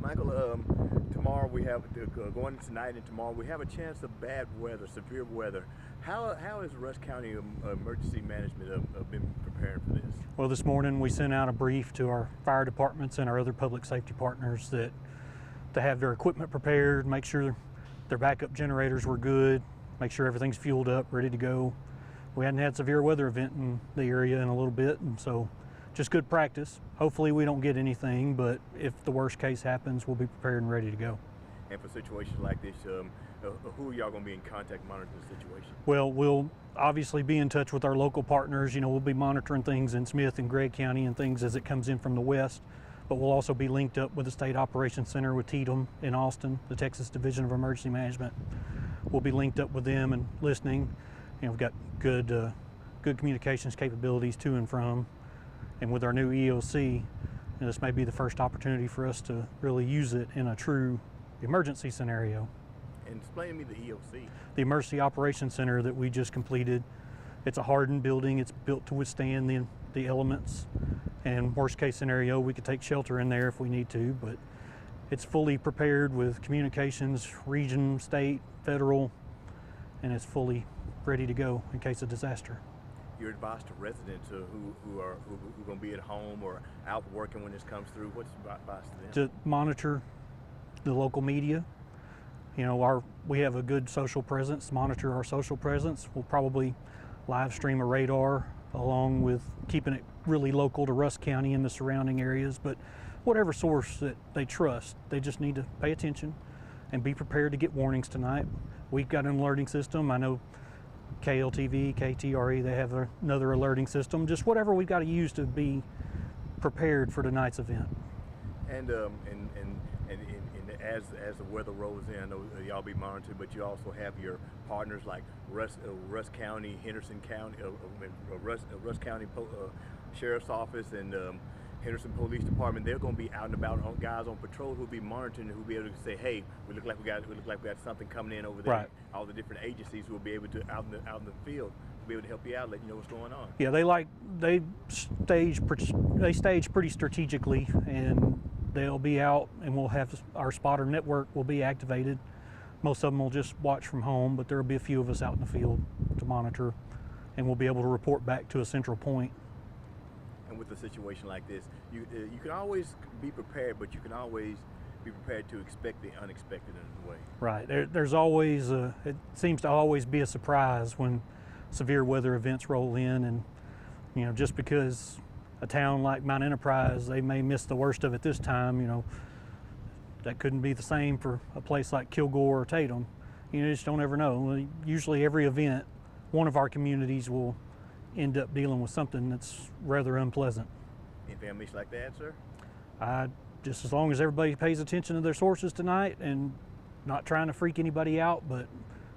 Michael, tomorrow we have, going tonight and tomorrow, we have a chance of bad weather, severe weather. How has Rusk County Emergency Management been preparing for this? Well, this morning we sent out a brief to our fire departments and our other public safety partners that to have their equipment prepared, make sure their backup generators were good, make sure everything's fueled up, ready to go. We hadn't had severe weather event in the area in a little bit, and so just good practice. Hopefully we don't get anything, but if the worst case happens, we'll be prepared and ready to go. And for situations like this, who are y'all going to be in contact monitoring the situation? Well, we'll obviously be in touch with our local partners. You know, we'll be monitoring things in Smith and Gregg County and things as it comes in from the west, but we'll also be linked up with the State Operations Center with Tatum in Austin, the Texas Division of Emergency Management. We'll be linked up with them and listening. You know, we've got good communications capabilities to and from. And with our new EOC, this may be the first opportunity for us to really use it in a true emergency scenario. And explain to me the EOC. The Emergency Operations Center that we just completed. It's a hardened building. It's built to withstand the elements. And worst case scenario, we could take shelter in there if we need to, but it's fully prepared with communications, region, state, federal, and it's fully ready to go in case of disaster. Your advice to residents who are going to be at home or out working when this comes through, what's your advice to them? To monitor the local media. You know, we have a good social presence, monitor our social presence. We'll probably live stream a radar along with keeping it really local to Rusk County and the surrounding areas, but whatever source that they trust, they just need to pay attention and be prepared to get warnings tonight. We've got an alerting system. I know KLTV, KTRE, they have another alerting system. Just whatever we've got to use to be prepared for tonight's event. And as the weather rolls in, I know y'all be monitored, but you also have your partners like Rusk County, Henderson County, Rusk County Sheriff's Office, and Henderson Police Department. They're going to be out and about, guys on patrol who'll be monitoring, who'll be able to say, "Hey, we look like we got something coming in over there." Right. All the different agencies will be able to out in the field, be able to help you out, let you know what's going on. Yeah, they stage pretty strategically, and they'll be out, and we'll have our spotter network will be activated. Most of them will just watch from home, but there will be a few of us out in the field to monitor, and we'll be able to report back to a central point. And with a situation like this, you can always be prepared, but you can always be prepared to expect the unexpected in a way. Right. There's always it seems to always be a surprise when severe weather events roll in, and you know, just because a town like Mount Enterprise, they may miss the worst of it this time, you know, that couldn't be the same for a place like Kilgore or Tatum. You just don't ever know. Usually every event, one of our communities will end up dealing with something that's rather unpleasant. Any families like that, sir? Just as long as everybody pays attention to their sources tonight and not trying to freak anybody out, but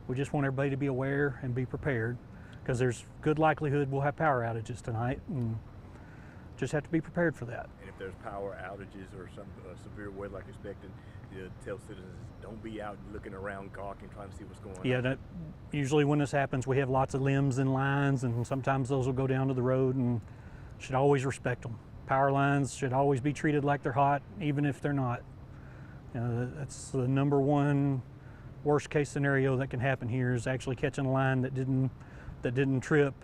we just want everybody to be aware and be prepared, because there's good likelihood we'll have power outages tonight, and just have to be prepared for that. And if there's power outages or some severe weather like expected, tell citizens don't be out looking around gawking trying to see what's going on. Yeah, usually when this happens, we have lots of limbs and lines, and sometimes those will go down to the road, and should always respect them. Power lines should always be treated like they're hot, even if they're not. You know, that's the number one worst case scenario that can happen here, is actually catching a line that didn't trip,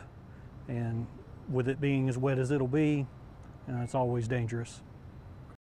and with it being as wet as it'll be, it's always dangerous.